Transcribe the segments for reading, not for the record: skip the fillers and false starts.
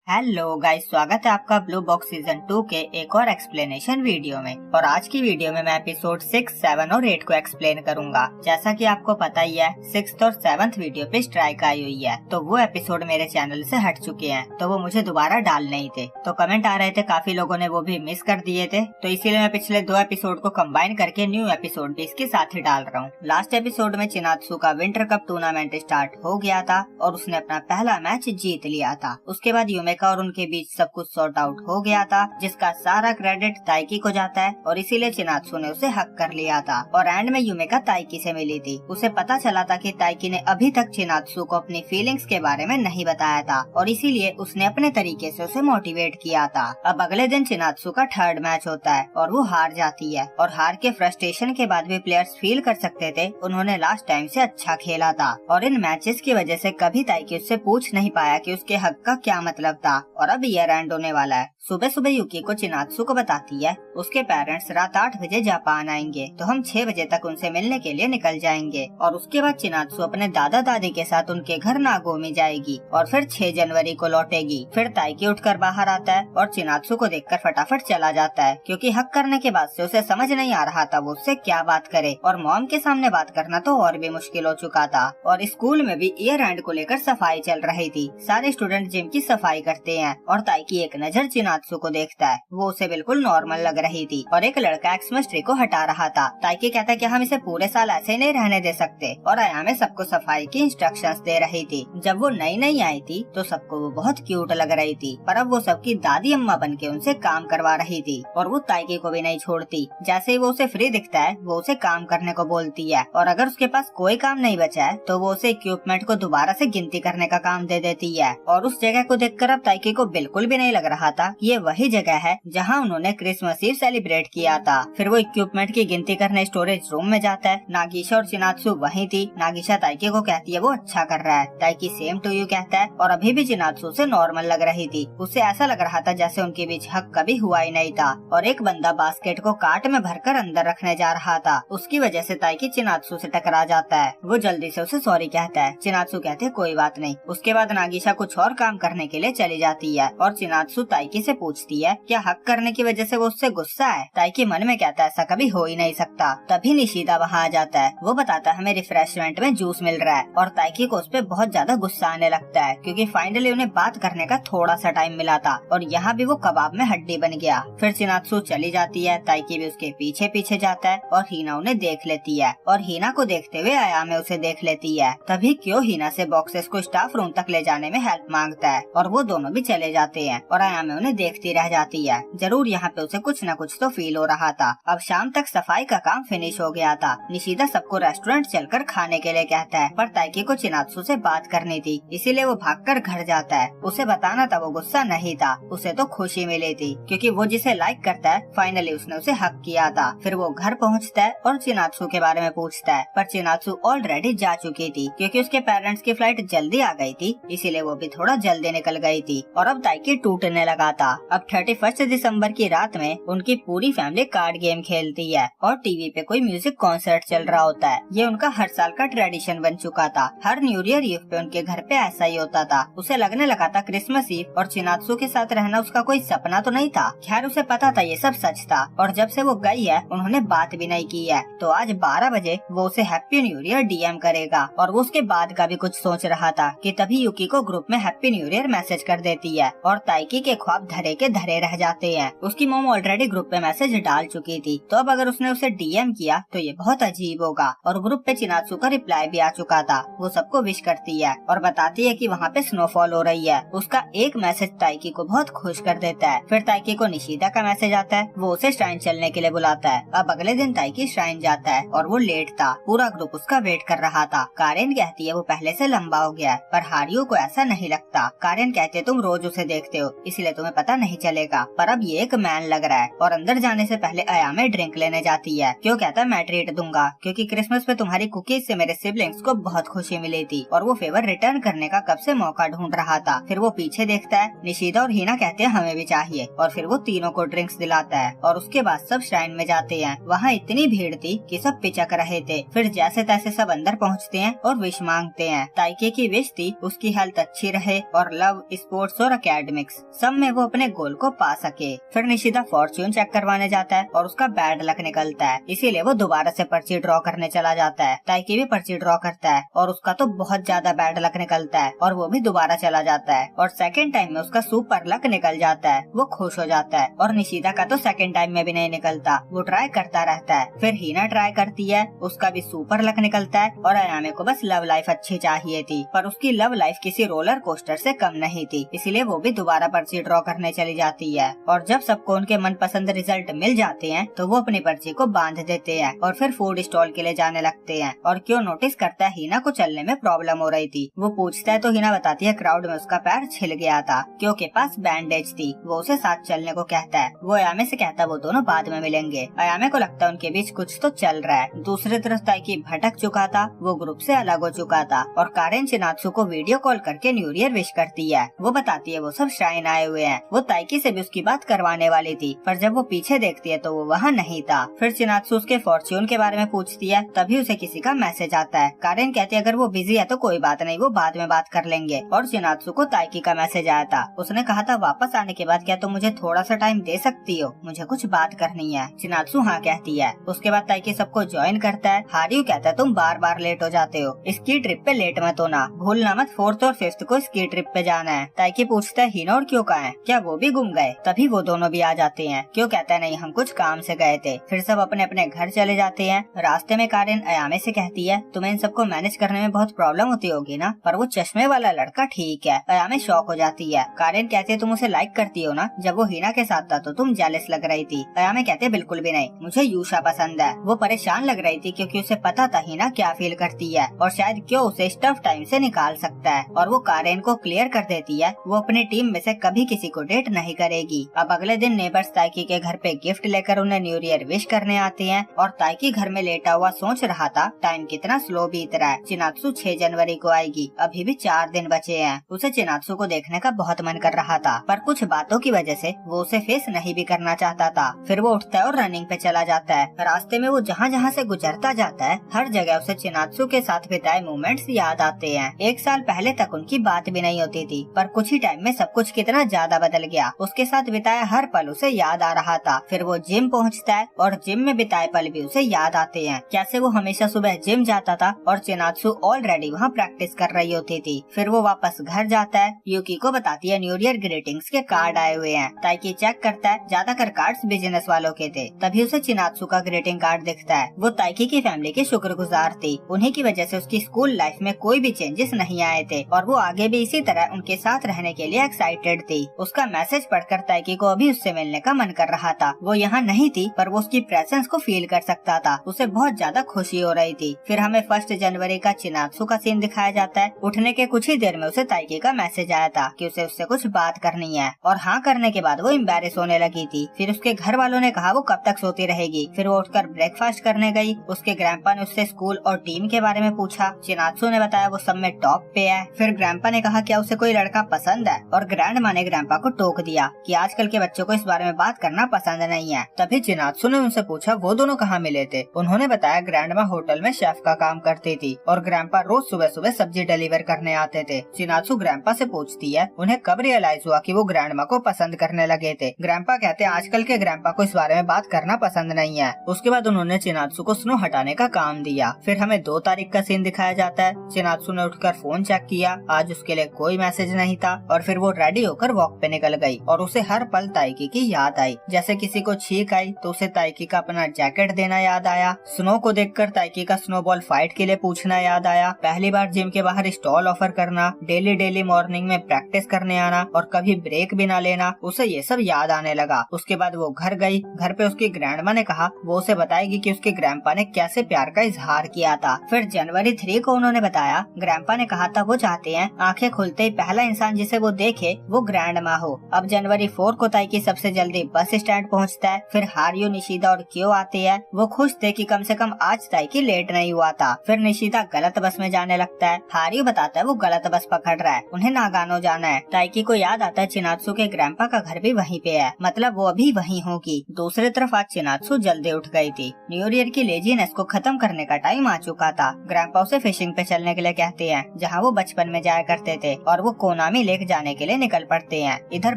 Hello guys, स्वागत है आपका ब्लू बॉक्स सीजन 2 के एक और एक्सप्लेनेशन वीडियो में। और आज की वीडियो में मैं एपिसोड 6, 7 और 8 को एक्सप्लेन करूंगा। जैसा कि आपको पता ही है, 6th और 7th वीडियो पे स्ट्राइक आई हुई है, तो वो एपिसोड मेरे चैनल से हट चुके हैं, तो वो मुझे दोबारा डाल नहीं थे। तो कमेंट आ रहे थे, काफी लोगों ने वो भी मिस कर दिए थे, तो इसीलिए मैं पिछले 2 एपिसोड को कंबाइन करके न्यू एपिसोड भी इसके साथ ही डाल रहा हूँ। लास्ट एपिसोड में चिनात्सु का विंटर कप टूर्नामेंट स्टार्ट हो गया था और उसने अपना पहला मैच जीत लिया था। उसके बाद युमेका और उनके बीच सब कुछ सॉर्ट आउट हो गया था, जिसका सारा क्रेडिट ताइकी को जाता है और इसीलिए चिनात्सु ने उसे हक कर लिया था। और एंड में युमेका ताइकी से मिली थी। उसे पता चला था कि ताइकी ने अभी तक चिनात्सु को अपनी फीलिंग्स के बारे में नहीं बताया था और इसीलिए उसने अपने तरीके से उसे मोटिवेट किया था। अब अगले दिन चिनात्सु का 3rd मैच होता है और वो हार जाती है और हार के फ्रस्ट्रेशन के बाद भी प्लेयर्स फील कर सकते थे उन्होंने लास्ट टाइम से अच्छा खेला था। और इन मैचेस की वजह से कभी ताइकी उससे पूछ नहीं पाया कि उसके हक का क्या मतलब था। और अब ईयर एंड होने वाला है। सुबह सुबह युकी चिनात्सु को बताती है उसके पेरेंट्स रात 8 बजे जापान आएंगे, तो हम 6 बजे तक उनसे मिलने के लिए निकल जाएंगे। और उसके बाद चिनात्सु अपने दादा दादी के साथ उनके घर नागोमी जाएगी और फिर 6 जनवरी को लौटेगी। फिर ताइकी उठकर बाहर आता है और चिनात्सु को देखकर फटाफट चला जाता है, क्योंकि हक करने के बाद से उसे समझ नहीं आ रहा था वो उससे क्या बात करे। और मॉम के सामने बात करना तो और भी मुश्किल हो चुका था। और स्कूल में भी ईयर एंड को लेकर सफाई चल रही थी। सारे स्टूडेंट जिम की सफाई करते हैं और ताइकी एक नजर चिनात्सु को देखता है। वो उसे बिल्कुल नॉर्मल लग रही थी और एक लड़का एक्समस ट्री को हटा रहा था। ताइकी कहता है कि हम इसे पूरे साल ऐसे ही नहीं रहने दे सकते। और अयामे सबको सफाई की इंस्ट्रक्शंस दे रही थी। जब वो नई नई आई थी तो सबको वो बहुत क्यूट लग रही थी, पर अब वो सबकी दादी अम्मा बन के उनसे काम करवा रही थी। और वो ताइकी को भी नहीं छोड़ती। जैसे ही वो उसे फ्री दिखता है वो उसे काम करने को बोलती है और अगर उसके पास कोई काम नहीं बचा है तो वो उसे इक्विपमेंट को दोबारा से गिनती करने का काम दे देती है। और उस जगह को देखकर अब ताइकी को बिल्कुल भी नहीं लग रहा था ये वही जगह है जहाँ उन्होंने क्रिसमस ईव सेलिब्रेट किया था। फिर वो इक्विपमेंट की गिनती करने स्टोरेज रूम में जाता है। नागिशा और चिनात्सु वहीं थी। नागिशा ताइकी को कहती है वो अच्छा कर रहा है। ताइकी सेम टू यू कहता है और अभी भी चिनात्सु से नॉर्मल लग रही थी। उसे ऐसा लग रहा था जैसे उनके बीच हक कभी हुआ ही नहीं था। और एक बंदा बास्केट को कार्ट में भरकर अंदर रखने जा रहा था। उसकी वजह से ताइकी चिनात्सु से टकरा जाता है। वो जल्दी से उसे सॉरी कहता है। चिनात्सु कहते है कोई बात नहीं। उसके बाद नागिशा कुछ और काम करने के लिए चली जाती है और चिनात्सु ताइकी से पूछती है क्या हक करने की वजह से वो उससे गुस्सा है। ताइकी मन में कहता है ऐसा कभी हो ही नहीं सकता। तभी निशिदा वहाँ आ जाता है। वो बताता है हमें रिफ्रेशमेंट में जूस मिल रहा है और ताइकी को उस पे बहुत ज्यादा गुस्सा आने लगता है, क्योंकि फाइनली उन्हें बात करने का थोड़ा सा टाइम मिला था और यहाँ भी वो कबाब में हड्डी बन गया। फिर चिनात्सु चली जाती है। ताइकी भी उसके पीछे पीछे जाता है और हीना उन्हें देख लेती है और हीना को देखते हुए अयामे उसे देख लेती है। तभी क्यों हीना से बॉक्सेस को स्टाफ रूम तक ले जाने में हेल्प मांगता है और वो दोनों भी चले जाते हैं और अयामे उन्हें देखती रह जाती है। जरूर यहाँ पे उसे कुछ न कुछ तो फील हो रहा था। अब शाम तक सफाई का काम फिनिश हो गया था। निशिदा सबको रेस्टोरेंट चलकर खाने के लिए कहता है, पर ताइकी को चिनात्सु से बात करनी थी, इसीलिए वो भागकर घर जाता है। उसे बताना था वो गुस्सा नहीं था, उसे तो खुशी मिली थी, क्योंकि वो जिसे लाइक करता है फाइनली उसने उसे हक किया था। फिर वो घर पहुँचता है और चिनात्सु के बारे में पूछता है, पर चिनात्सु ऑलरेडी जा चुकी थी, क्योंकि उसके पेरेंट्स की फ्लाइट जल्दी आ गई थी, इसीलिए वो भी थोड़ा जल्दी निकल गई थी। और अब ताइकी टूटने लगा था। अब 31 दिसंबर की रात में उनकी पूरी फैमिली कार्ड गेम खेलती है और टीवी पे कोई म्यूजिक कॉन्सर्ट चल रहा होता है। ये उनका हर साल का ट्रेडिशन बन चुका था। हर न्यू ईयर ईव पे उनके घर पे ऐसा ही होता था। उसे लगने लगा था क्रिसमस ईव और चिनात्सु के साथ रहना उसका कोई सपना तो नहीं था। खैर उसे पता था ये सब सच था और जब से वो गई है उन्होंने बात भी नहीं की है। तो आज 12 बजे वो उसे हैप्पी न्यू ईयर डीएम करेगा और वो उसके बाद का भी कुछ सोच रहा था कि तभी युकी को ग्रुप में हैप्पी न्यू ईयर मैसेज कर देती है और ताइकी के ख्वाब धरे के धरे रह जाते हैं। उसकी मॉम ऑलरेडी ग्रुप पे मैसेज डाल चुकी थी, तो अब अगर उसने उसे डीएम किया तो ये बहुत अजीब होगा। और ग्रुप पे चिनात्सु का रिप्लाई भी आ चुका था। वो सबको विश करती है और बताती है कि वहाँ पे स्नोफॉल हो रही है। उसका एक मैसेज ताइकी को बहुत खुश कर देता है। फिर ताइकी को निशिदा का मैसेज आता है। वो उसे श्राइन चलने के लिए बुलाता है। अब अगले दिन ताइकी श्राइन जाता है और वो लेट था। पूरा ग्रुप उसका वेट कर रहा था। कारेन कहती है वो पहले से लंबा हो गया है, पर हारियो को ऐसा नहीं लगता। कारेन कहते तुम रोज उसे देखते हो इसलिए तुम्हें पता नहीं चलेगा, पर अब ये एक मैन लग रहा है। और अंदर जाने से पहले अयामे ड्रिंक लेने जाती है। क्यों कहता है मैं ट्रीट दूंगा, क्योंकि क्रिसमस पे तुम्हारी कुकीज से मेरे सिबलिंग्स को बहुत खुशी मिली थी और वो फेवर रिटर्न करने का कब से मौका ढूंढ रहा था। फिर वो पीछे देखता है। निशिदा और हीना कहते हैं हमें भी चाहिए और फिर वो तीनों को ड्रिंक्स दिलाता है और उसके बाद सब श्राइन में जाते हैं। वहाँ इतनी भीड़ थी कि सब पिचक रहे थे। फिर जैसे तैसे सब अंदर पहुँचते हैं और विश मांगते हैं। ताइके की विश थी उसकी हेल्थ अच्छी रहे और लव, स्पोर्ट स्पोर्ट्स और एकेडमिक्स, सब में वो अपने गोल को पा सके। फिर निशिदा फॉर्च्यून चेक करवाने जाता है और उसका बैड लक निकलता है, इसीलिए वो दोबारा से पर्ची ड्रॉ करने चला जाता है। ताइकी भी पर्ची ड्रॉ करता है और उसका तो बहुत ज्यादा बैड लक निकलता है और वो भी दोबारा चला जाता है। और सेकंड टाइम में उसका सुपर लक निकल जाता है, वो खुश हो जाता है। और निशिदा का तो सेकंड टाइम में भी नहीं निकलता, वो ट्राई करता रहता है। फिर हिना ट्राई करती है, उसका भी सुपर लक निकलता है। और अयामे को बस लव लाइफ अच्छी चाहिए थी, पर उसकी लव लाइफ किसी रोलर कोस्टर से कम नहीं थी, इसलिए वो भी दोबारा पर्ची ड्रॉ करने चली जाती है। और जब सबको उनके मनपसंद रिजल्ट मिल जाते हैं तो वो अपनी पर्ची को बांध देते हैं और फिर फूड स्टॉल के लिए जाने लगते हैं। और क्यों नोटिस करता है हिना को चलने में प्रॉब्लम हो रही थी। वो पूछता है तो हिना बताती है क्राउड में उसका पैर छिल गया था, क्योंकि पास बैंडेज थी। वो उसे साथ चलने को कहता है। वो अयामे से कहता है वो दोनों बाद में मिलेंगे। अयामे को लगता है उनके बीच कुछ तो चल रहा है। दूसरी तरफ ताइकी भटक चुका था, वो ग्रुप से अलग हो चुका था और कारेन चिनात्सु को वीडियो कॉल करके न्यू ईयर विश करती है। वो बताती है वो सब श्राइन आए हुए हैं। वो ताइकी से भी उसकी बात करवाने वाली थी, पर जब वो पीछे देखती है तो वो वहाँ नहीं था। फिर चिनात्सु उसके फॉर्च्यून के बारे में पूछती है, तभी उसे किसी का मैसेज आता है। कारेन कहती है अगर वो बिजी है तो कोई बात नहीं, वो बाद में बात कर लेंगे। और चिनात्सु को ताइकी का मैसेज आया था। उसने कहा था वापस आने के बाद क्या तुम मुझे थोड़ा सा टाइम दे सकती हो, मुझे कुछ बात करनी है। चिनात्सु हाँ कहती है। उसके बाद ताइकी सबको ज्वाइन करता है। हारियू कहता है तुम बार बार लेट हो जाते हो, स्की ट्रिप पे लेट मत होना, भूलना मत 4th और 5th को स्की ट्रिप पे जाना है। ताइकी पूछता है हिना और क्यों कहाँ है, क्या वो भी गुम गए? तभी वो दोनों भी आ जाते हैं। क्यों कहता है नहीं हम कुछ काम से गए थे। फिर सब अपने अपने घर चले जाते हैं। रास्ते में कारेन अयामे से कहती है तुम्हें इन सबको मैनेज करने में बहुत प्रॉब्लम होती होगी ना, पर वो चश्मे वाला लड़का ठीक है। अयामे शॉक हो जाती है। कारेन कहती है तुम उसे लाइक करती हो ना, जब वो हिना के साथ था तो तुम जेलस लग रही थी। अयामे कहते बिल्कुल भी नहीं, मुझे यूशा पसंद है। वो परेशान लग रही थी क्योंकि उसे पता था हिना क्या फील करती है और शायद क्यों उसे टफ टाइम से निकाल सकता है। और वो कारेन को क्लियर कर देती है वो अपनी टीम में से कभी किसी को डेट नहीं करेगी। अब अगले दिन नेबर्स ताइकी के घर पे गिफ्ट लेकर उन्हें न्यू ईयर विश करने आते हैं। और ताइकी घर में लेटा हुआ सोच रहा था टाइम कितना स्लो बीत रहा है। चिनात्सु 6 जनवरी को आएगी, अभी भी 4 दिन बचे हैं। उसे चिनात्सु को देखने का बहुत मन कर रहा था, पर कुछ बातों की वजह से वो उसे फेस नहीं भी करना चाहता था। फिर वो उठता है और रनिंग पे चला जाता है। रास्ते में वो जहाँ जहाँ से गुजरता जाता है हर जगह उसे चिनात्सु के साथ बिताए मोमेंट्स याद आते हैं। 1 साल पहले तक उनकी बात भी नहीं होती थी, पर कुछ ही टाइम में सब कुछ कितना ज्यादा बदल गया। उसके साथ बिताया हर पल उसे याद आ रहा था। फिर वो जिम पहुँचता है और जिम में बिताए पल भी उसे याद आते हैं। कैसे वो हमेशा सुबह जिम जाता था और चिनात्सु ऑलरेडी वहाँ प्रैक्टिस कर रही होती थी। फिर वो वापस घर जाता है। यूकी को बताती है न्यू ईयर ग्रीटिंग्स के कार्ड आए हुए हैं। ताइकी चेक करता है, ज्यादातर कार्ड्स बिजनेस वालों के थे। तभी उसे चिनात्सु का ग्रीटिंग कार्ड दिखता है। वो ताइकी की फैमिली की शुक्रगुजार थी, उन्हीं की वजह से उसकी स्कूल लाइफ में कोई भी चेंजेस नहीं आए थे और वो आगे भी इसी तरह उनके साथ रहने के लिए एक्साइटेड थी। उसका मैसेज पढ़कर ताइकी को अभी उससे मिलने का मन कर रहा था। वो यहाँ नहीं थी पर वो उसकी प्रेजेंस को फील कर सकता था। उसे बहुत ज्यादा खुशी हो रही थी। फिर हमें 1 जनवरी का चिनात्सु का सीन दिखाया जाता है। उठने के कुछ ही देर में उसे ताइकी का मैसेज आया था कि उसे उससे कुछ बात करनी है और हाँ करने के बाद वो एम्बैरेस होने लगी थी। फिर उसके घर वालों ने कहा वो कब तक सोती रहेगी। फिर वो उठकर ब्रेकफास्ट करने गई। उसके ग्रैंपा ने उससे स्कूल और टीम के बारे में पूछा। चिनात्सु ने बताया वो सब में टॉप पे है। फिर ग्रैंपा ने कहा क्या उसे कोई लड़का पसंद है और ग्रैंड माँ ने ग्रैंपा को टोक दिया कि आजकल के बच्चों को इस बारे में बात करना पसंद नहीं है। तभी चिनात्सु ने उनसे पूछा वो दोनों कहाँ मिले थे। उन्होंने बताया ग्रैंड माँ होटल में शेफ का काम करती थी और ग्रैंपा रोज सुबह सुबह सब्जी डिलीवर करने आते थे। चिनात्सु ग्रैंपा से पूछती है उन्हें कब रियलाइज हुआ कि वो ग्रैंड माँ को पसंद करने लगे थे। ग्रैंपा कहते हैं आजकल के ग्रैंपा को इस बारे में बात करना पसंद नहीं है। उसके बाद उन्होंने चिनात्सु को स्नो हटाने का काम दिया। फिर हमें 2 तारीख का सीन दिखाया जाता है। चिनात्सु ने उठकर फोन चेक किया, आज उसके लिए कोई मैसेज नहीं था और फिर वो रेडी होकर वॉक पे निकल गई और उसे हर पल ताइकी की याद आई। जैसे किसी को छींक आई तो उसे ताइकी का अपना जैकेट देना याद आया। स्नो को देखकर ताइकी का स्नोबॉल फाइट के लिए पूछना याद आया। पहली बार जिम के बाहर स्टॉल ऑफर करना, डेली मॉर्निंग में प्रैक्टिस करने आना और कभी ब्रेक भी ना लेना, उसे ये सब याद आने लगा। उसके बाद वो घर गई। घर पे उसकी ग्रैंडमा ने कहा वो उसे बताएगी कि उसके ग्रैंडपा ने कैसे प्यार का इजहार किया था। फिर जनवरी 3 को उन्होंने बताया ग्रैंडपा ने कहा था वो चाहते हैं आंखें खुलते ही पहला इंसान जिसे वो देखे वो ग्रैंडमा हो। अब जनवरी 4 को ताइकी सबसे जल्दी बस स्टैंड पहुंचता है। फिर हारियो, निशिदा और क्यो आते हैं। वो खुश थे कि कम से कम आज ताइकी लेट नहीं हुआ था। फिर निशिदा गलत बस में जाने लगता है। हारियो बताता है वो गलत बस पकड़ रहा है, उन्हें नागानो जाना है। ताइकी को याद आता है चिनात्सु के ग्रैंडपा का घर भी वहीं पे है, मतलब वो अभी वहीं होगी। दूसरी तरफ आज चिनात्सु जल्दी उठ गई थी। न्यू ईयर की लेजीनेस को खत्म करने का टाइम आ चुका था। ग्रैंडपा उसे फिशिंग पे चलने के लिए कहते हैं जहाँ वो बचपन में जाया करते थे और वो कोनामी लेक जाने के लिए निकल पड़ते हैं। इधर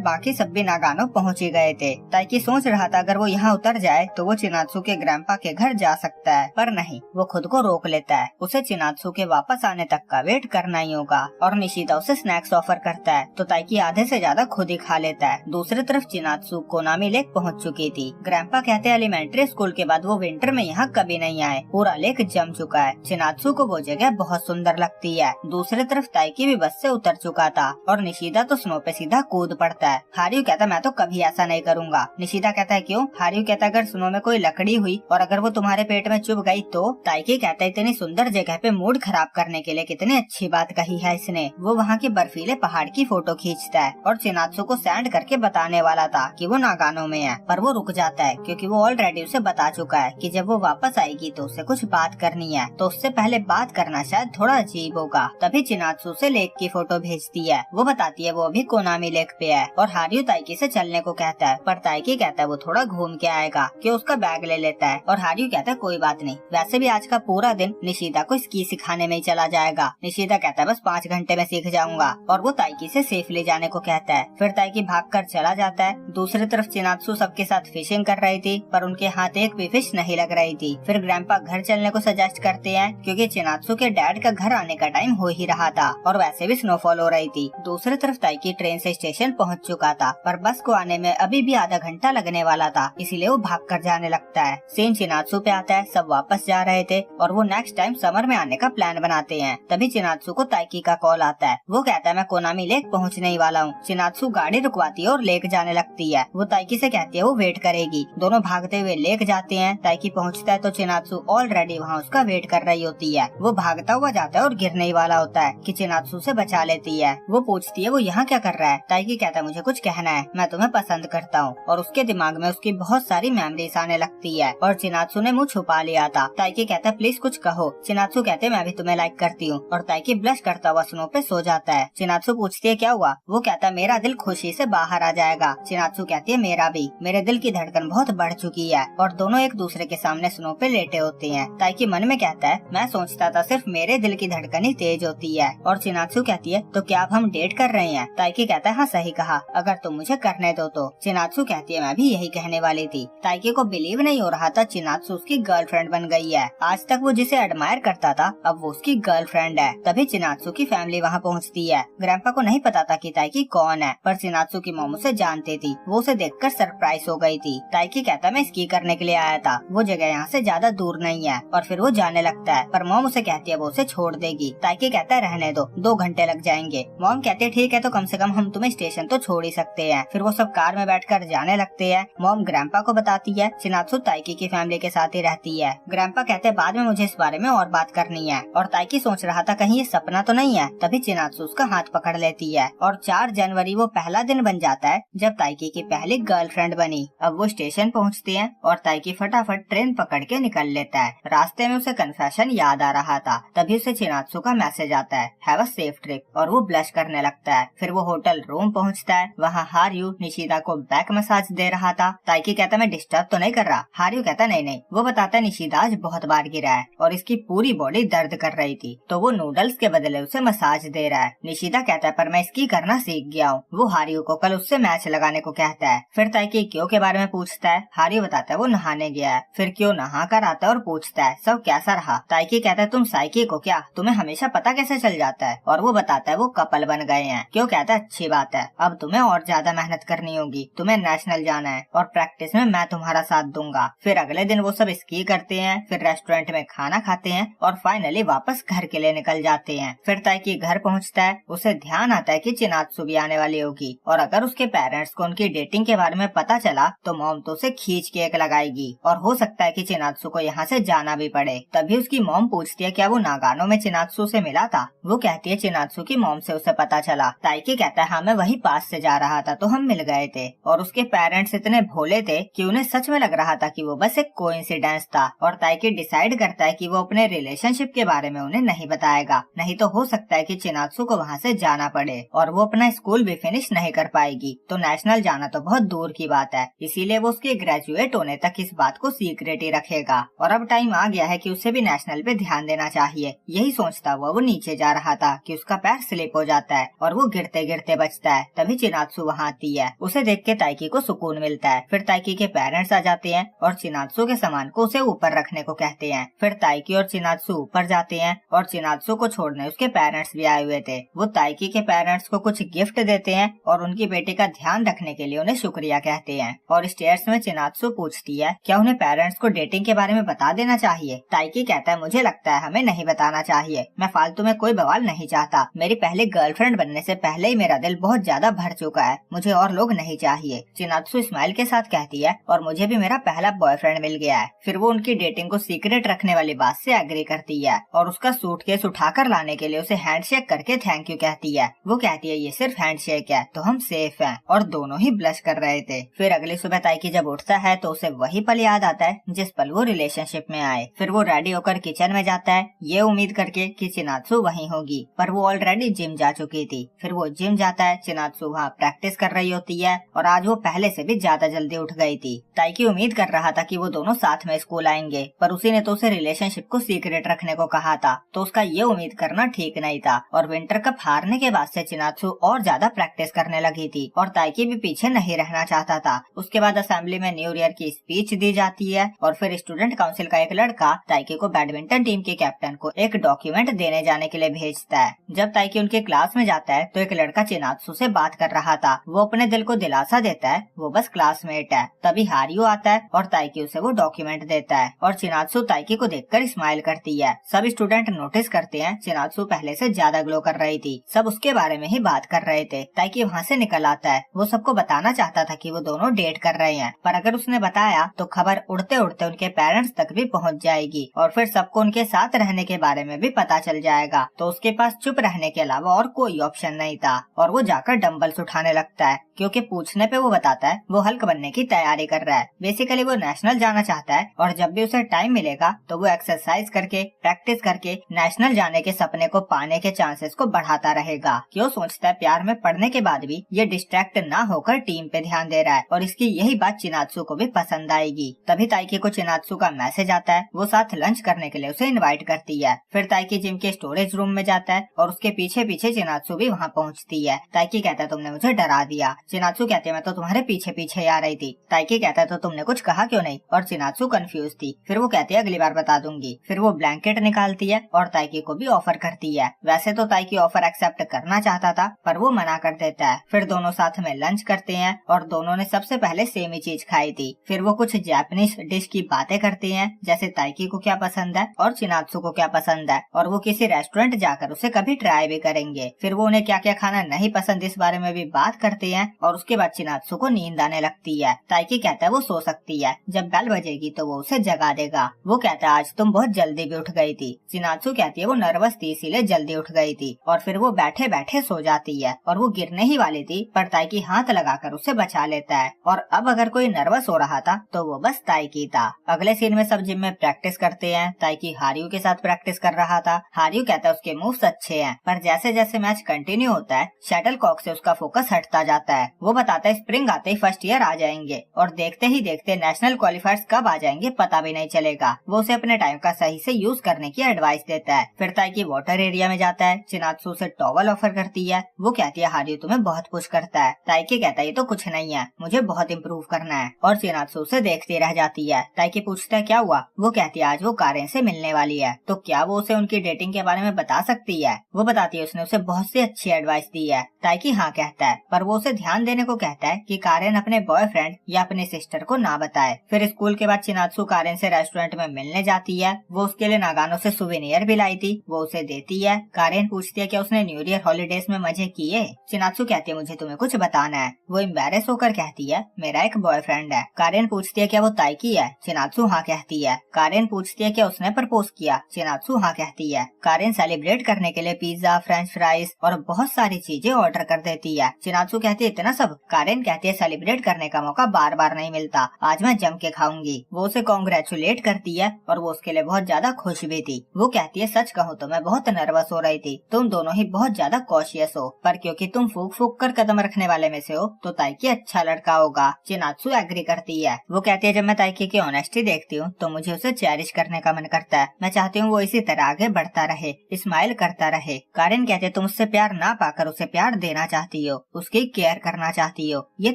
बाकी सब भी नागानो पहुँच ही गए थे। ताइकी सोच रहा था अगर वो यहाँ उतर जाए तो वो चिनात्सु के ग्रैंपा के घर जा सकता है, पर नहीं, वो खुद को रोक लेता है। उसे चिनात्सु के वापस आने तक का वेट करना ही होगा और निशिदा उसे स्नैक्स ऑफर करता है तो ताइकी आधे से ज्यादा खुद ही खा लेता है। दूसरी तरफ चिनात्सु कोनामी लेक पहुँच चुकी थी। ग्रैंपा कहते हैं एलिमेंट्री स्कूल के बाद वो विंटर में यहाँ कभी नहीं आए, पूरा लेक जम चुका है। चिनात्सु को वो जगह बहुत सुंदर लगती है। दूसरी तरफ ताइकी भी बस से उतर चुका था और निशिदा तो स्नो पे सीधा कूद पड़ता है। हारियो कहता मैं तो कभी ऐसा नहीं करूँगा। निशिदा कहता है क्यों? हारियो कहता अगर स्नो में कोई लकड़ी हुई और अगर वो तुम्हारे पेट में चुभ गई तो? ताइकी कहता है इतनी सुंदर जगह पे मूड खराब करने के लिए कितनी अच्छी बात कही है इसने। वो वहाँ के बर्फीले पहाड़ की फोटो खींचता है और चिनात्सु को सेंड करके बताने वाला था कि वो नागानो में है, पर वो रुक जाता है क्योंकि वो ऑलरेडी उसे बता चुका है कि जब वो वापस आएगी तो उससे कुछ बात करनी है, तो उससे पहले बात करना शायद थोड़ा अजीब होगा। तभी चिनात्सु से लेक की फोटो भेजती है। वो बताती है वो अभी कोनामी लेक पे है और हारियो ताइकी से चलने को कहता है, पर ताइकी कहता है वो थोड़ा घूम के आएगा कि उसका बैग ले लेता है और हारियो कहता है कोई बात नहीं, वैसे भी आज का पूरा दिन निशिदा को स्की सिखाने में ही चला जाएगा। निशिदा कहता है बस 5 घंटे में सीख जाऊंगा और वो ताइकी से सेफली जाने को कहता है। फिर ताइकी भागकर चला जाता है। दूसरी तरफ चिनात्सु सबके साथ फिशिंग कर रही थी पर उनके हाथ एक भी फिश नहीं लग रही थी। फिर ग्रैंपा घर चलने को सजेस्ट करते हैं क्योंकि चिनात्सु के डैड का घर आने का टाइम हो ही रहा था और वैसे भी स्नोफॉल हो रही थी। दूसरी तरफ ताइकी ट्रेन से स्टेशन पहुंच चुका था पर बस को आने में अभी भी आधा घंटा लगने वाला था, इसीलिए वो भागकर जाने लगता है। सीन चिनात्सु पे आता है। सब वापस जा रहे थे और वो नेक्स्ट टाइम समर में आने का प्लान बनाते हैं। तभी चिनात्सु को ताइकी का कॉल आता है। वो कहता है मैं कोनामी लेक पहुंचने ही वाला हूँ। चिनात्सु गाड़ी रुकवाती है और लेक जाने लगती है। वो ताइकी से कहती है वो वेट करेगी। दोनों भागते हुए लेक जाते हैं। ताइकी पहुंचता है तो चिनात्सु ऑलरेडी वहाँ उसका वेट कर रही होती है। वो भागता हुआ जाता है और गिरने ही वाला होता है कि चिनात्सु से बचा लेती है। वो पूछती है वो यहाँ क्या कर रहा है? ताइकी कहता है मुझे कुछ कहना है, मैं तुम्हें पसंद करता हूँ। और उसके दिमाग में उसकी बहुत सारी मेमोरीज आने लगती है और चिनात्सु ने मुँह छुपा लिया था। ताइकी कहता है प्लीज कुछ कहो। चिनात्सु कहते हैं मैं भी तुम्हें लाइक करती हूँ और ताइकी ब्लश करता हुआ स्नो पे सो जाता है। चिनात्सु पूछती है क्या हुआ? वो कहता है मेरा दिल खुशी से बाहर आ जाएगा। चिनात्सु कहती है मेरा भी, मेरे दिल की धड़कन बहुत बढ़ चुकी है। और दोनों एक दूसरे के सामने स्नो पे लेटे होते हैं। ताइकी मन में कहता है मैं सोचता था सिर्फ मेरे दिल की धड़कन ही तेज होती है। और चिनात्सु कहती है तो क्या अब हम डेट कर रहे हैं? ताइकी कहता है हाँ सही कहा, अगर तुम मुझे करने दो तो। चिनात्सु कहती है मैं भी यही कहने वाली थी। ताइकी को बिलीव नहीं हो रहा था चिनात्सु उसकी गर्लफ्रेंड बन गई है। आज तक वो जिसे एडमायर करता था अब वो उसकी गर्लफ्रेंड है। तभी चिनात्सु की फैमिली वहाँ पहुँचती है। ग्रैंपा को नहीं पता था कि ताइकी कौन है, पर चिनात्सु की मॉम उसे जानती थी। वो उसे देखकर सरप्राइज हो गई थी। ताइकी कहता मैं स्की करने के लिए आया था, वो जगह यहाँ से ज्यादा दूर नहीं है। और फिर वो जाने लगता है पर मॉम उसे कहती है वो उसे छोड़ देगी। ताइकी कहता है रहने दो, 2 घंटे लग जाएंगे। मॉम कहती है ठीक है तो कम से कम हम तुम्हें स्टेशन तो छोड़ ही सकते हैं। फिर वो सब कार में बैठकर जाने लगते हैं। मॉम ग्रैंपा को बताती है चिनात्सु ताइकी की फैमिली के साथ ही रहती है। ग्रैंपा कहते हैं बाद में मुझे इस बारे में और बात करनी है। और ताइकी सोच रहा था कहीं ये सपना तो नहीं है। तभी चिनात्सु उसका हाथ पकड़ लेती है और 4 जनवरी वो पहला दिन बन जाता है जब ताइकी की पहली गर्लफ्रेंड बनी। अब वो स्टेशन पहुँचती है और ताइकी फटाफट ट्रेन पकड़ के निकल लेता है। रास्ते में उसे कन्फेशन याद आ रहा था। तभी उसे चिनात्सु का मैसेज आता है हैव अ सेफ ट्रिप और वो ब्लश करने लगता है। फिर वो होटल रूम पहुँचता है। वहाँ हारियो निशिदा को बैक मसाज दे रहा था। ताइकी कहता मैं डिस्टर्ब तो नहीं कर रहा? हारियो कहता नहीं। वो बताता है निशिदा आज बहुत बार गिरा है और इसकी पूरी बॉडी दर्द कर रही थी तो वो नूडल्स के बदले उसे मसाज दे रहा है। निशिदा कहता है पर मैं स्की करना सीख गया हूँ। वो हारियो को कल उससे मैच लगाने को कहता है। फिर ताइकी क्यों के बारे में पूछता है। हारियो बताता है वो नहाने गया है। फिर क्यों नहा कर आता है और पूछता है सब कैसा रहा। ताइकी कहता है तुम साइकी को क्या, तुम्हें हमेशा पता कैसे चल जाता है? और वो बताता है वो कपल बन गए हैं। क्यों कहता है अच्छी बात है, अब तुम्हें और ज्यादा मेहनत करनी होगी, तुम्हें नेशनल जाना है और प्रैक्टिस में मैं तुम्हारा साथ दूंगा। फिर अगले दिन वो सब स्की करते हैं। फिर रेस्टोरेंट में खाना खाते हैं और फाइनली वापस घर के लिए निकल जाते हैं। फिर ताइकी घर पहुंचता है। उसे ध्यान आता है कि चिनात्सु भी आने वाली होगी और अगर उसके पेरेंट्स को उनकी डेटिंग के बारे में पता चला तो मॉम तो उसे खींच के एक लगाएगी और हो सकता है कि चिनात्सु को यहाँ से जाना भी पड़े। तभी उसकी मॉम पूछती है क्या वो नागानो में चिनात्सु से मिला था? वो कहती है चिनात्सु की मॉम से उसे पता चला। ताइकी कहता है हाँ मैं वही पास से जा रहा था तो हम मिल गए थे। और उसके पेरेंट्स इतने भोले थे कि उन्हें सच में लग रहा था कि वो बस एक कोइंसिडेंस था। और ताइकी डिसाइड करता है कि वो अपने रिलेशनशिप के बारे में उन्हें नहीं बताएगा, नहीं तो हो सकता है कि चिनात्सु को वहाँ से जाना पड़े और वो अपना स्कूल भी फिनिश नहीं कर पाएगी। तो नेशनल जाना तो बहुत दूर की बात है, इसीलिए वो उसके ग्रेजुएट होने तक इस बात को सीक्रेट ही रखेगा। और अब टाइम आ गया है कि उसे भी नेशनल पे ध्यान देना चाहिए। यही सोचता हुआ वो नीचे जा रहा था कि उसका पैर स्लिप हो जाता है और वो गिरते गिरते बचता है। तभी चिनात्सु वहाँ आती है। उसे देख के ताइकी को सुकून मिलता है। फिर ताइकी के पेरेंट्स आ जाते हैं और चिनात्सु के सामान को उसे ऊपर रखने को कहते हैं। फिर ताइकी और चिनात्सु ऊपर जाते हैं और चिनात्सु को छोड़ने उसके पेरेंट्स भी आए हुए थे। वो ताइकी के पेरेंट्स को कुछ गिफ्ट देते हैं और उनकी बेटी का ध्यान रखने के लिए उन्हें शुक्रिया कहते हैं। और स्टेयर्स में चिनात्सु पूछती है क्या उन्हें पेरेंट्स को डेटिंग के बारे में बता देना चाहिए। ताइकी कहता है मुझे लगता है हमें नहीं बताना चाहिए। मैं फालतू में कोई बवाल नहीं चाहता। मेरी पहले गर्लफ्रेंड बनने से पहले ही मेरा दिल बहुत ज्यादा भर चुका है। मुझे और लोग नहीं चाहिए। चिनात्सु स्माइल के साथ कहती है और मुझे भी मेरा पहला बॉयफ्रेंड मिल गया है। फिर वो उनकी डेटिंग को सीक्रेट रखने वाली बात से एग्री करती है और उसका सूटकेस उठाकर लाने के लिए उसे हैंडशेक करके थैंक यू कहती है। वो कहती है ये सिर्फ हैंडशेक है तो हम सेफ हैं। और दोनों ही ब्लश कर रहे थे। फिर अगली सुबह ताइकी जब उठता है तो उसे वही पल याद आता है जिस पल वो रिलेशनशिप में आए। फिर वो रेडी होकर किचन में जाता है ये उम्मीद करके कि चिनात्सु वहीं होगी, पर वो ऑलरेडी जिम जा चुकी थी। फिर वो जिम जाता है। चिनात्सु वहाँ प्रैक्टिस कर रही होती है और आज वो पहले से भी ज्यादा जल्दी उठ गई थी। ताइकी उम्मीद कर रहा था कि वो दोनों साथ में स्कूल आएंगे, पर उसी ने तो उसे रिलेशनशिप को सीक्रेट रखने को कहा था, तो उसका ये उम्मीद करना ठीक नहीं था। और विंटर कप हारने के बाद से चिनात्सु और ज्यादा प्रैक्टिस करने लगी थी और ताइकी भी पीछे नहीं रहना चाहता था। उसके बाद असेंबली में न्यू ईयर की स्पीच दी जाती है और फिर स्टूडेंट काउंसिल का एक लड़का ताइकी को बैडमिंटन टीम के कैप्टन को एक डॉक्यूमेंट देने जाने के लिए भेजता है। जब ताइकी उनके क्लास में जाता है तो एक लड़का चिनात्सु से बात कर रहा था। वो अपने दिल को दिलासा देता है वो बस क्लासमेट है। तभी हारियो आता है और ताइकी उसे वो डॉक्यूमेंट देता है और चिनात्सु ताइकी को देखकर स्माइल करती है। सब स्टूडेंट नोटिस करते हैं चिनात्सु पहले से ज्यादा ग्लो कर रही थी। सब उसके बारे में ही बात कर रहे थे। ताइकी वहाँ से निकल आता है। वो सबको बताना चाहता था कि वो दोनों डेट कर रहे हैं, पर अगर उसने बताया तो खबर उड़ते उड़ते उनके पेरेंट्स तक भी पहुँच जाएगी और फिर सबको उनके साथ रहने के बारे में भी पता चल जाएगा। तो उसके पास चुप रहने के अलावा और कोई ऑप्शन नहीं था और वो जाकर डंबल्स उठाने लगता है, क्योंकि पूछने पे वो बताता है वो हल्क बनने की तैयारी कर रहा है। बेसिकली वो नेशनल जाना चाहता है और जब भी उसे टाइम मिलेगा तो वो एक्सरसाइज करके प्रैक्टिस करके नेशनल जाने के सपने को पाने के चांसेस को बढ़ाता रहेगा। क्यों सोचता है प्यार में पड़ने के बाद भी ये डिस्ट्रैक्ट ना होकर टीम पे ध्यान दे रहा है और इसकी यही बात चिनात्सु को भी पसंद आएगी। तभी ताइकी को चिनात्सु का मैसेज आता है। वो साथ लंच करने के लिए उसे इनवाइट करती है। फिर ताइकी जिम के स्टोरेज रूम में जाता है और उसके पीछे पीछे चिनात्सु भी वहाँ पहुँचती है। ताइकी कहता है तुमने मुझे डरा दिया। चिनात्सु कहते हैं मैं तो तुम्हारे पीछे पीछे आ रही थी। ताइकी कहता है तो तुमने कुछ कहा क्यों नहीं, और चिनात्सु कंफ्यूज थी। फिर वो कहती है अगली बार बता दूंगी। फिर वो ब्लैंकेट निकालती है और ताइकी को भी ऑफर करती है। वैसे तो ताइकी ऑफर एक्सेप्ट करना चाहता था पर वो मना कर देता है। फिर दोनों साथ में लंच करते हैं और दोनों ने सबसे पहले सेम ही चीज खाई थी। फिर वो कुछ जापानीज डिश की बातें करते हैं, जैसे ताइकी को क्या पसंद है और चिनात्सु को क्या पसंद है, और वो किसी रेस्टोरेंट जाकर उसे कभी ट्राई भी करेंगे। फिर वो उन्हें क्या क्या खाना नहीं पसंद इस बारे में भी बात करते हैं और उसके बाद चिनात्सु को नींद आने लगती है। ताइकी कहता है वो सो सकती है, जब बेल बजेगी तो वो उसे जगा देगा। वो कहता है आज तुम बहुत जल्दी भी उठ गई थी। चिनात्सु कहती है वो नर्वस थी इसीलिए जल्दी उठ गई थी। और फिर वो बैठे बैठे सो जाती है और वो गिरने ही वाली थी पर ताइकी हाथ लगाकर उसे बचा लेता है। और अब अगर कोई नर्वस हो रहा था तो वो बस ताइकी था। अगले सीन में सब जिम में प्रैक्टिस करते हैं। ताइकी हारियो के साथ प्रैक्टिस कर रहा था। हारियो कहता है उसके मूव्स अच्छे हैं, पर जैसे जैसे मैच कंटिन्यू होता है शटल कॉक से उसका फोकस हटता जाता है। वो बताता है स्प्रिंग आते ही फर्स्ट ईयर आ जाएंगे और देखते ही देखते नेशनल क्वालिफायर्स कब आ जाएंगे पता भी नहीं चलेगा। वो उसे अपने टाइम का सही से यूज करने की एडवाइस देता है। फिर ताइकी वाटर एरिया में जाता है। चिनात्सु से टॉवल ऑफर करती है। वो कहती है हारियो तुम्हें बहुत पुश करता है। ताइकी कहता है ये तो कुछ नहीं है, मुझे बहुत इम्प्रूव करना है। और चिनात्सु उसे देखती रह जाती है। ताइकी पूछता है क्या हुआ। वो कहती है आज वो कारेन से मिलने वाली है, तो क्या वो उसे उनकी डेटिंग के बारे में बता सकती है। वो बताती है उसने उसे बहुत सी अच्छी एडवाइस दी है। ताइकी हाँ कहता है, पर वो उसे ध्यान देने को कहता है कि कारेन अपने बॉयफ्रेंड या अपनी सिस्टर को ना बताए। फिर स्कूल के बाद चिनात्सु कारेन से रेस्टोरेंट में मिलने जाती है। वो उसके लिए नागानो से सुवेनियर भी लाई थी, वो उसे देती है। कारेन पूछती है कि उसने न्यू ईयर हॉलीडेज में मजे किए। चिनात्सु कहती है मुझे तुम्हें कुछ बताना है। वो एम्बैरेस होकर कहती है मेरा एक बॉयफ्रेंड है। कारेन पूछती है क्या वो ताइकी है। चिनात्सु हाँ कहती है। कारेन पूछती है क्या उसने प्रपोज किया। चिनात्सु हाँ कहती है। कारेन सेलिब्रेट करने के लिए पिज्जा, फ्रेंच फ्राइज और बहुत सारी चीजें ऑर्डर कर देती है। चिनात्सु कहती है इतना सब। कारेन कहती है सेलिब्रेट करने का मौका बार बार नहीं मिलता, आज मैं जम के खाऊंगी। वो उसे कॉन्ग्रेचुलेट करती है और वो उसके लिए बहुत ज्यादा खुश भी थी। वो कहती है सच कहूँ तो मैं बहुत नर्वस हो रही थी, तुम दोनों ही बहुत ज्यादा कॉशियस हो, पर क्योंकि तुम फूक फूक कर कदम रखने वाले में से हो तो ताइकी अच्छा लड़का होगा। चिनात्सु एग्री करती है। वो कहती है जब मैं ताइकी की ऑनेस्टी देखती हूँ तो मुझे उसे चेरिश करने का मन करता है। मैं चाहती हूँ वो इसी तरह आगे बढ़ता रहे, स्माइल करता रहे। कारेन कहते तुम उससे प्यार प्यार ना पाकर उसे प्यार देना चाहती हो, उसकी केयर करना चाहती हो। ये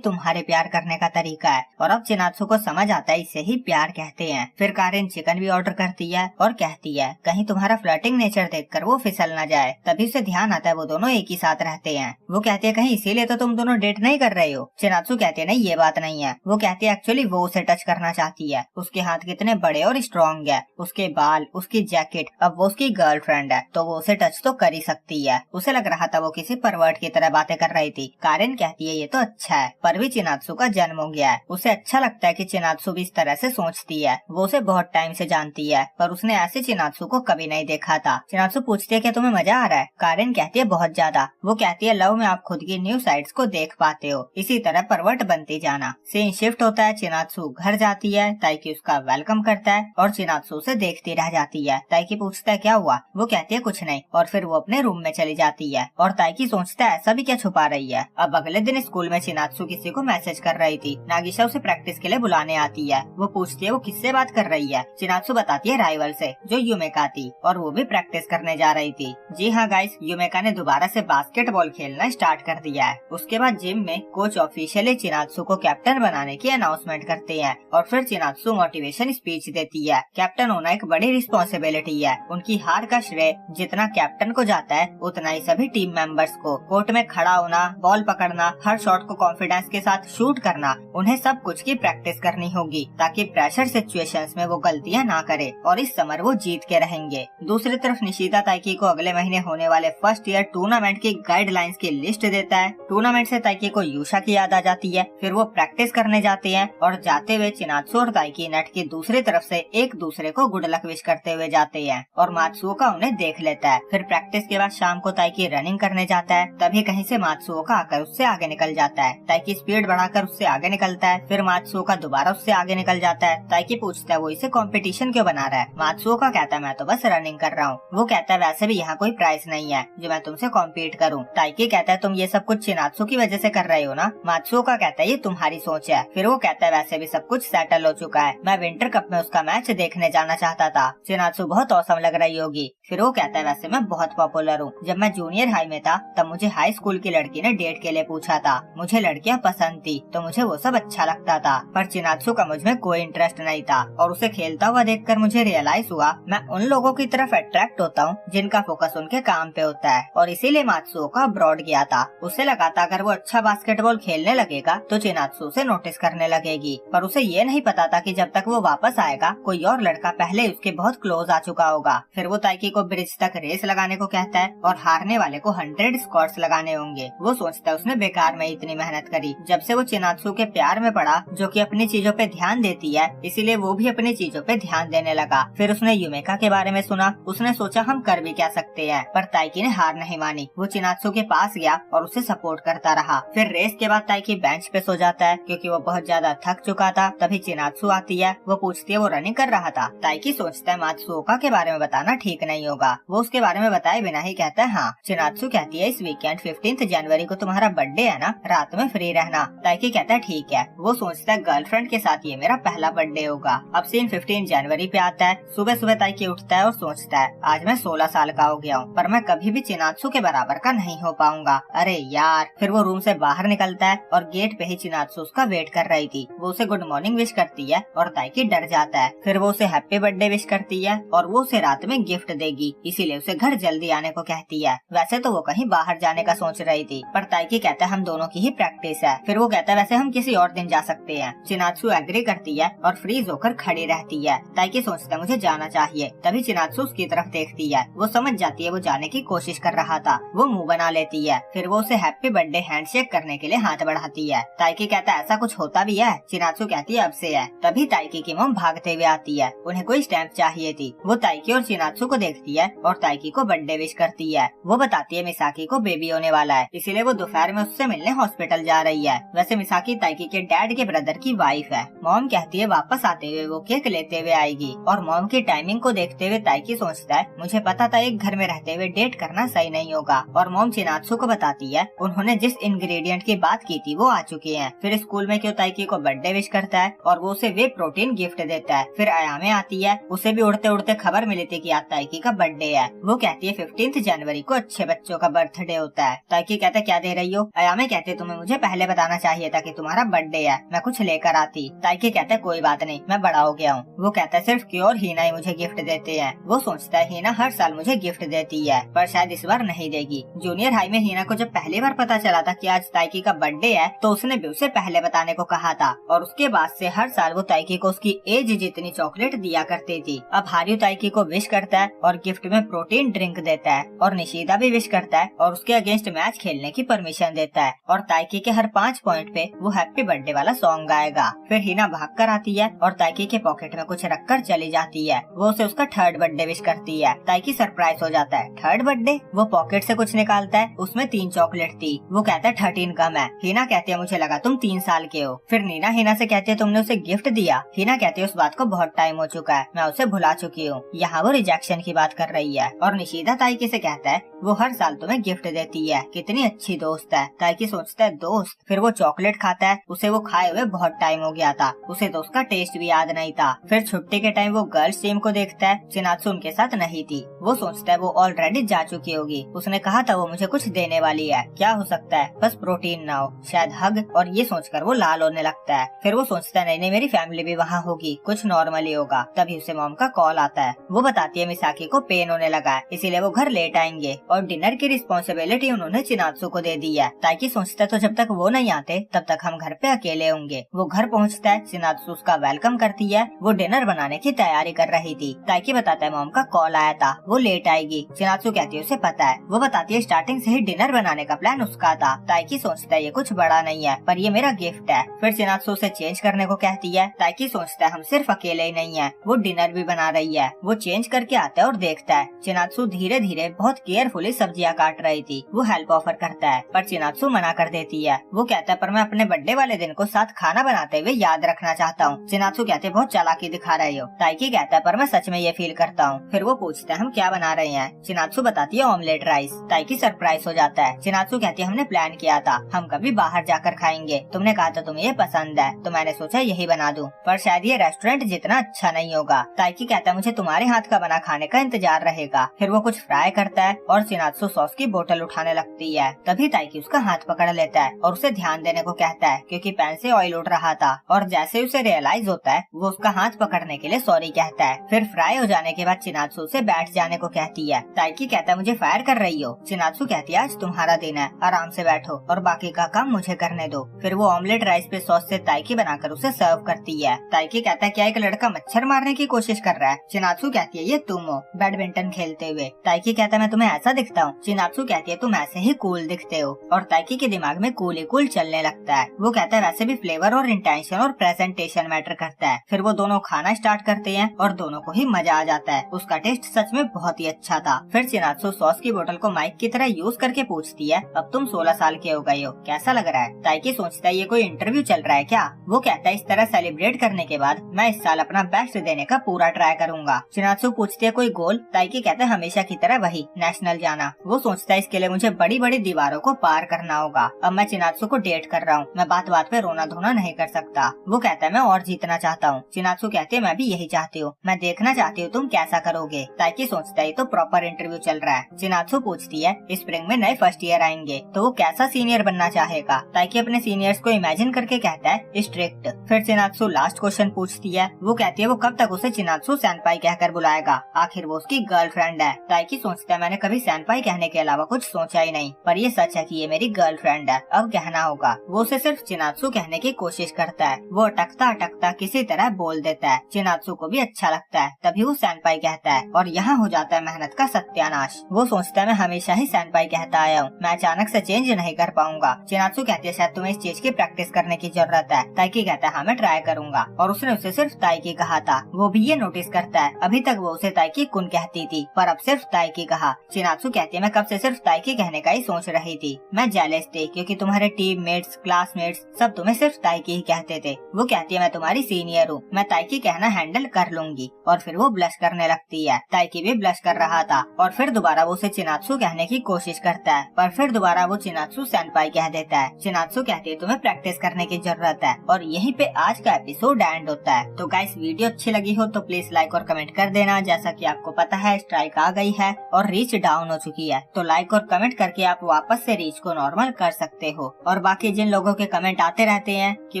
तुम्हारे प्यार करने का तरीका है। और अब चिनात्सु को समझ आता है इसे ही प्यार कहते हैं। फिर कारेन चिकन भी ऑर्डर करती है और कहती है कहीं तुम्हारा फ्लर्टिंग नेचर देखकर वो फिसल न जाए। तभी उसे ध्यान आता है वो दोनों एक ही साथ रहते हैं। वो कहती है कहीं इसीलिए तो तुम दोनों डेट नहीं कर रहे हो। चिनात्सु कहती है नहीं, ये बात नहीं है। वो कहती है एक्चुअली वो उसे टच करना चाहती है। उसके हाथ कितने बड़े और स्ट्रॉन्ग है, उसके बाल, उसकी जैकेट, अब वो उसकी गर्लफ्रेंड है तो वो उसे टच तो कर ही सकती है। उसे लग रहा था वो किसी परवर्ट की तरह बातें कर रही थी। कारेन कहती है ये तो अच्छा है, पर भी चिनात्सु का जन्म हो गया है। उसे अच्छा लगता है कि चिनात्सु भी इस तरह से सोचती है। वो उसे बहुत टाइम से जानती है पर उसने ऐसे चिनात्सु को कभी नहीं देखा था। चिनात्सु पूछती है क्या तुम्हें मजा आ रहा है? कारेन कहती है बहुत ज्यादा। वो कहती है लव में आप खुद की न्यू साइड्स को देख पाते हो, इसी तरह परवर्ट बनती जाना। सीन शिफ्ट होता है, चिनात्सु घर जाती है, ताइकी उसका वेलकम करता है और चिनात्सु उसे देखती रह जाती है। ताइकी पूछता है क्या हुआ? वो कहती है कुछ नहीं और फिर वो अपने रूम में चली जाती है। और ताइकी सोचता है ऐसा भी क्या छुपा रही है। अब अगले दिन स्कूल में चिनात्सु किसी को मैसेज कर रही थी। नागिशा उसे प्रैक्टिस के लिए बुलाने आती है। वो पूछती है वो किससे बात कर रही है। चिनात्सु बताती है राइवल से, जो युमेका थी और वो भी प्रैक्टिस करने जा रही थी। जी हाँ गाइस, युमेका ने दोबारा से बास्केटबॉल खेलना स्टार्ट कर दिया है। उसके बाद जिम में कोच ऑफिशियली चिनात्सु को कैप्टन बनाने की अनाउंसमेंट करते हैं और फिर चिनात्सु मोटिवेशन स्पीच देती है। कैप्टन होना एक बड़ी रिस्पॉन्सिबिलिटी है। उनकी हार का श्रेय जितना कैप्टन को जाता है उतना ही सभी टीम मेंबर्स को। कोर्ट में खड़ा होना, बॉल पकड़ना, हर शॉट को कॉन्फिडेंस के साथ शूट करना, उन्हें सब कुछ की प्रैक्टिस करनी होगी ताकि प्रेशर सिचुएशंस में वो गलतियां ना करे और इस समर वो जीत के रहेंगे। दूसरी तरफ निशिता ताइकी को अगले महीने होने वाले फर्स्ट ईयर टूर्नामेंट की गाइडलाइंस की लिस्ट देता है। टूर्नामेंट से ताइकी को यूशा की याद आ जाती है। फिर वो प्रैक्टिस करने जाते हैं और जाते हुए चिनात्सु और ताइकी नेट की दूसरी तरफ से एक दूसरे को गुड लक विश करते हुए जाते हैं और मात्सुओका उन्हें देख लेता है। फिर प्रैक्टिस के बाद शाम को ताइकी रनिंग करने जाता है, तभी कहीं से मात्सुओका आकर उससे आगे निकल जाता है। ताइकी स्पीड बढ़ाकर उससे आगे निकलता है। फिर मात्सुओका दोबारा उससे आगे निकल जाता है। ताइकी पूछता है वो इसे कंपटीशन क्यों बना रहा है। मात्सुओका कहता है मैं तो बस रनिंग कर रहा हूँ। वो कहता है वैसे भी यहाँ कोई प्राइज नहीं है जो मैं तुमसे कॉम्पीट करूँ। ताइकी कहता है तुम ये सब कुछ चिनात्सु की वजह से कर रहे हो ना। मात्सुओका कहता है ये तुम्हारी सोच है। फिर वो कहता है वैसे भी सब कुछ सेटल हो चुका है, मैं विंटर कप में उसका मैच देखने जाना चाहता था। चिनात्सु बहुत औसम लग रही होगी। फिर वो कहता है वैसे मैं बहुत पॉपुलर हूँ। जब मैं जूनियर हाई में था तब मुझे हाई स्कूल की लड़की ने डेट के लिए पूछा था। मुझे लड़कियाँ पसंद थी तो मुझे वो सब अच्छा लगता था, पर चिनात्सु का मुझ में कोई इंटरेस्ट नहीं था और उसे खेलता हुआ देखकर मुझे रियलाइज हुआ मैं उन लोगों की तरफ अट्रैक्ट होता हूँ जिनका फोकस उनके काम पे होता है और इसीलिए मात्सुओका अब्रॉड गया था। उसे लगा था अगर वो अच्छा बास्केटबॉल खेलने लगेगा तो चिनात्सु उसे नोटिस करने लगेगी, पर उसे ये नहीं पता था कि जब तक वो वापस आएगा कोई और लड़का पहले उसके बहुत क्लोज आ चुका होगा। फिर वो ताइकी को ब्रिज तक रेस लगाने को कहता है और हारने वाले को 100 स्क्वाट्स लगाने होंगे। वो सोचता है उसने बेकार में इतनी मेहनत करी। जब से वो चिनात्सु के प्यार में पड़ा जो कि अपनी चीजों पे ध्यान देती है, इसीलिए वो भी अपनी चीजों पे ध्यान देने लगा। फिर उसने युमेका के बारे में सुना। उसने सोचा हम कर भी क्या सकते हैं, पर ताइकी ने हार नहीं मानी। वो चिनात्सु के पास गया और उसे सपोर्ट करता रहा। फिर रेस के बाद ताइकी बेंच पे सो जाता है क्योंकि वो बहुत ज्यादा थक चुका था। तभी चिनात्सु आती है। वो पूछती है वो रनिंग कर रहा था। ताइकी सोचता है मात्सुओका के बारे में बताना ठीक नहीं होगा। वो उसके बारे में बताए बिना ही कहता है हाँ। चिनात्सु कहती है इस वीकेंड 15 जनवरी को तुम्हारा बर्थडे है ना, रात में फ्री रहना। ताइकी कहता है ठीक है। वो सोचता है गर्लफ्रेंड के साथ ये मेरा पहला बर्थडे होगा। अब सीन 15 जनवरी पे आता है। सुबह सुबह ताइकी उठता है और सोचता है आज मैं 16 साल का हो गया हूँ, पर मैं कभी भी चिनात्सु के बराबर का नहीं हो पाऊंगा। अरे यार। फिर वो रूम से बाहर निकलता है और गेट पे ही चिनात्सु उसका वेट कर रही थी। वो उसे गुड मॉर्निंग विश करती है और ताइकी डर जाता है। फिर वो उसे हैप्पी बर्थडे विश करती है और वो उसे रात में गिफ्ट देगी, इसीलिए उसे घर जल्दी आने को कहती है। वैसे तो वो कहीं बाहर जाने का सोच रही थी, पर ताइकी कहता है हम दोनों की ही प्रैक्टिस है। फिर वो कहता है वैसे हम किसी और दिन जा सकते हैं। चिनात्सु एग्री करती है और फ्रीज होकर खड़ी रहती है। ताइकी सोचता है मुझे जाना चाहिए। तभी चिनात्सु उसकी तरफ देखती है। वो समझ जाती है वो जाने की कोशिश कर रहा था। वो मुंह बना लेती है। फिर वो उसे हैप्पी बर्थडे हैंडशेक करने के लिए हाथ बढ़ाती है। ताइकी कहता है ऐसा कुछ होता भी है। चिनात्सु कहती है अब से है। तभी ताइकी की मॉम भागते हुए आती है। उन्हें कोई स्टैम्प चाहिए थी। वो ताइकी और चिनात्सु को देखती है और ताइकी को बर्थडे विश करती है। वो बताती है मिसाकी को बेबी होने वाला है, इसीलिए वो दोपहर में उससे मिलने हॉस्पिटल जा रही है। वैसे मिसाकी ताइकी के डैड के ब्रदर की वाइफ है। मॉम कहती है वापस आते हुए वो केक लेते हुए आएगी और मॉम की टाइमिंग को देखते हुए ताइकी सोचता है मुझे पता था एक घर में रहते हुए डेट करना सही नहीं होगा। और मॉम चिनात्सु को बताती है उन्होंने जिस इंग्रेडिएंट की बात की थी वो आ चुके हैं। फिर स्कूल में क्यों ताइकी को बर्थडे विश करता है और वो उसे वे प्रोटीन गिफ्ट देता है। फिर अयामे आती है। उसे भी उड़ते उड़ते खबर मिली थी कि आज ताइकी का बर्थडे है। वो कहती है 15 जनवरी को अच्छे बच्चों का बर्थडे होता है। ताइकी कहता क्या दे रही हो? अयामे कहते तुम्हें मुझे पहले बताना चाहिए था कि तुम्हारा बर्थडे है, मैं कुछ लेकर आती। ताइकी कहता कोई बात नहीं, मैं बड़ा हो गया हूँ। वो कहता है सिर्फ क्यों और हीना ही मुझे गिफ्ट देते हैं। वो सोचता है हीना हर साल मुझे गिफ्ट देती है, पर शायद इस बार नहीं देगी। जूनियर हाई में हीना को जब पहली बार पता चला था कि आज ताइकी का बर्थडे है तो उसने भी उसे पहले बताने को कहा था, और उसके बाद से हर साल वो ताइकी को उसकी एज जितनी चॉकलेट दिया करती थी। अब हारियो ताइकी को विश करता है और गिफ्ट में प्रोटीन ड्रिंक देता है, और निशिदा भी विश करता है और उसके अगेंस्ट मैच खेलने की परमिशन देता है, और ताइकी के हर 5 पॉइंट पे वो हैप्पी बर्थडे वाला सॉन्ग गाएगा। फिर हीना भाग कर आती है और ताइकी के पॉकेट में कुछ रख कर चली जाती है। वो उसे उसका 3rd बर्थडे विश करती है। ताइकी सरप्राइज हो जाता है, 3rd बर्थडे? वो पॉकेट से कुछ निकालता है, उसमें 3 चॉकलेट थी। वो कहता है 13 कम है। हीना कहती है मुझे लगा तुम 3 साल के हो। फिर नीना हीना से कहती है तुमने उसे गिफ्ट दिया? हीना कहती है उस बात को बहुत टाइम हो चुका है, मैं उसे भुला चुकी हूँ। यहाँ वो रिजेक्शन की बात कर रही है। और निशिदा ताइकी से कहता है वो हर साल तुम्हें गिफ्ट देती है, कितनी अच्छी दोस्त है। ताइकी सोचता है दोस्त? फिर वो चॉकलेट खाता है, उसे वो खाए हुए बहुत टाइम हो गया था, उसे तो उसका टेस्ट भी याद नहीं था। फिर छुट्टी के टाइम वो गर्ल्स टीम को देखता है, चिनात्सु उनके साथ नहीं थी। वो सोचता है वो ऑलरेडी जा चुकी होगी, उसने कहा था वो मुझे कुछ देने वाली है, क्या हो सकता है? बस प्रोटीन ना हो, शायद हग। और ये सोचकर वो लाल होने लगता है। फिर वो सोचता है नहीं मेरी फैमिली भी वहाँ होगी, कुछ नॉर्मल ही होगा। तभी उसे मॉम का कॉल आता है। वो बताती है मिसाकी को पेन होने लगा है, इसीलिए वो घर लेट आएंगे, और डिनर की रिस्पॉन्सिबिलिटी उन्होंने चिनात्सु को दे दी है। ताइकी सोचता है तो जब तक वो नहीं आते तब तक हम घर पे अकेले होंगे। वो घर पहुँचता है, चिनात्सु उसका वेलकम करती है। वो डिनर बनाने की तैयारी कर रही थी। ताइकी बताता है मॉम का कॉल आया था, वो लेट आएगी। चिनात्सु कहती है उसे पता है। वो बताती है स्टार्टिंग से ही डिनर बनाने का प्लान उसका था। ताइकी सोचता है ये कुछ बड़ा नहीं है, पर ये मेरा गिफ्ट है। फिर चिनात्सु उसे चेंज करने को कहती है। ताइकी सोचता है हम सिर्फ अकेले ही नहीं है, वो डिनर भी बना रही है। वो चेंज करके आता है और देखता है चिनात्सु धीरे धीरे बहुत केयरफुली सब्जियां काट रही थी। वो हेल्प ऑफर करता है, पर चिनात्सु मना कर देती है। वो कहता है पर मैं अपने बर्थडे वाले दिन को साथ खाना बनाते हुए याद रखना चाहता हूँ। चिनात्सु कहते बहुत चालाकी दिखा रहे हो। ताइकी कहता है पर मैं सच में ये फील करता हूँ। फिर वो पूछता है हम क्या बना रहे हैं? चिनात्सु बताती है ऑमलेट राइस। ताइकी सरप्राइज हो जाता है। चिनात्सु कहती है हमने प्लान किया था हम कभी बाहर जाकर खाएंगे, तुमने कहा था तुम्हें ये पसंद है तो मैंने सोचा यही बना दूं, पर शायद ये रेस्टोरेंट जितना अच्छा नहीं होगा। ताइकी कहता है मुझे तुम्हारे हाथ का बना खाने का इंतजार रहेगा। फिर वो कुछ फ्राई करता है और चिनात्सु सॉस की बोतल उठाने लगती है। तभी ताइकी उसका हाथ पकड़ लेता है और उसे ध्यान देने को कहता है क्योंकि पैन से ऑयल उड़ रहा था, और जैसे उसे रियलाइज होता है वो उसका हाथ पकड़ने के लिए सॉरी कहता है। फिर फ्राई हो जाने के बाद चिनात्सु से बैठ जाने को कहती है। ताइकी कहता है मुझे फायर कर रही हो? चिनात्सु कहती है आज तुम्हारा दिन है, आराम से बैठो और बाकी का काम मुझे करने दो। फिर वो ऑमलेट राइस पे सॉस से ताइकी बनाकर उसे सर्व करती है। ताइकी कहता है क्या एक लड़का मच्छर मारने की कोशिश कर रहा है? चिनात्सु कहती है ये तुम हो बैडमिंटन खेलते हुए। ताइकी कहता है मैं तुम्हें ऐसा दिखता हूँ? चिनात्सु कहती है तुम ऐसे ही कूल दिखते हो, और ताइकी के दिमाग में कूल ही कूल चलने लगता है। वो कहता है वैसे भी फ्लेवर और इंटेंशन और प्रेजेंटेशन मैटर करता है। फिर वो दोनों खाना स्टार्ट करते हैं और दोनों को ही मजा आ जाता है। उसका टेस्ट सच में बहुत ही अच्छा था। फिर चिनात्सु सॉस की बोतल को माइक की तरह यूज करके पूछती है अब तुम 16 साल के हो गए हो, कैसा लग रहा है? ताइकी सोचता है ये कोई इंटरव्यू चल रहा है क्या? वो कहता है इस तरह सेलिब्रेट करने के बाद मैं इस साल अपना बेस्ट देने का पूरा ट्राई करूंगा। चिनात्सु पूछती है कोई गोल? ताइकी कहता है हमेशा की तरह वही, नेशनल जाना। वो सोचता है इसके लिए मुझे बड़ी बड़ी दीवारों को पार करना होगा। अब मैं चिनात्सु को डेट कर रहा हूँ, मैं बात बात पे रोना धोना नहीं कर सकता। वो कहता है मैं और जीतना चाहता हूँ। चिनात्सु कहती है मैं भी यही चाहती हूँ, मैं देखना चाहती हूँ तुम कैसा करोगे। ताइकी सोचता है तो प्रॉपर इंटरव्यू चल रहा है। चिनात्सु पूछती है स्प्रिंग में नए फर्स्ट ईयर आएंगे तो वो कैसा सीनियर बनना चाहेगा? ताइकी अपने सीनियर्स को इमेजिन करके कहता है स्ट्रिक्ट। फिर चिनात्सु लास्ट क्वेश्चन पूछती है। वो कहती है वो कब तक उसे चिनात्सु सेनपाई कहकर बुलाएगा, आखिर वो उसकी गर्लफ्रेंड है। ताइकी सोचता है मैंने कभी सेनपाई कहने के अलावा कुछ सोचा ही नहीं, पर ये सच है कि ये मेरी गर्लफ्रेंड है, अब कहना होगा। वो उसे सिर्फ चिनात्सु कहने की कोशिश करता है। वो अटकता अटकता किसी तरह बोल देता है। चिनात्सु को भी अच्छा लगता है, तभी वो सेनपाई कहता है और यहाँ हो जाता है मेहनत का सत्यानाश। वो सोचता है मैं हमेशा ही सेनपाई कहता आया हूँ, मैं अचानक से चेंज नहीं कर पाऊंगा। चिनात्सु कहती है शायद तुम्हें इस चीज की प्रैक्टिस करने की जरूरत है। ताइकी कहता है हाँ मैं ट्राई करूंगा, और उसने उसे सिर्फ ताइकी कहा था। वो भी ये नोटिस करता है अभी तक वो उसे ताइकी कुन कहती थी, पर अब सिर्फ ताइकी कहा। चिनात्सु कहती है मैं कब से सिर्फ ताइकी कहने का ही सोच रही थी, मैं जेलस थी क्योंकि तुम्हारे टीममेट्स क्लासमेट्स सब तुम्हें सिर्फ ताइकी ही कहते थे। वो कहती है मैं तुम्हारी सीनियर हूँ, मैं ताइकी कहना हैंडल कर लूंगी, और फिर वो ब्लश करने लगती है। ताइकी भी ब्लश कर रहा था, और फिर दोबारा वो उसे चिनात्सु कहने की कोशिश करता है, पर फिर दोबारा वो चिनात्सु सेनपाई कह देता है। चिनात्सु कहती है तुम्हें प्रैक्टिस करने की जरूरत है, और यहीं पे आज का एपिसोड एंड होता है। तो गाइस वीडियो अच्छी लगी हो तो प्लीज लाइक और कमेंट कर देना। जैसा कि आपको पता है स्ट्राइक आ गई है और रीच डाउन हो चुकी है, तो लाइक और कमेंट करके आप वापस से रीच को नॉर्मल कर सकते हो। और बाकी जिन लोगों के कमेंट आते रहते हैं कि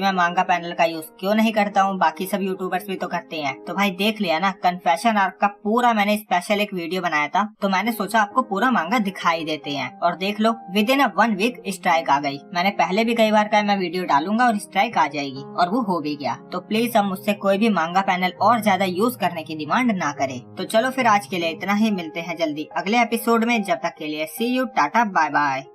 मैं मांगा पैनल का यूज क्यों नहीं करता हूँ, बाकी सब यूट्यूबर्स भी तो करते हैं, तो भाई देख लिया ना, कन्फेशन आर्क का पूरा मैंने स्पेशल एक वीडियो बनाया था, तो मैंने सोचा आपको पूरा मांगा दिखाई देते हैं। और देख लो, विद इन 1 वीक स्ट्राइक आ गई। मैंने पहले भी कई बार कहा मैं वीडियो डालूंगा और स्ट्राइक आ जाएगी, और वो हो भी गया। तो प्लीज अब मुझसे कोई भी मांगा पैनल और ज्यादा यूज करने की डिमांड ना करे। तो चलो फिर आज के लिए इतना ही, मिलते हैं जल्दी अगले एपिसोड में। जब तक के लिए सी यू, टाटा बाय बाय।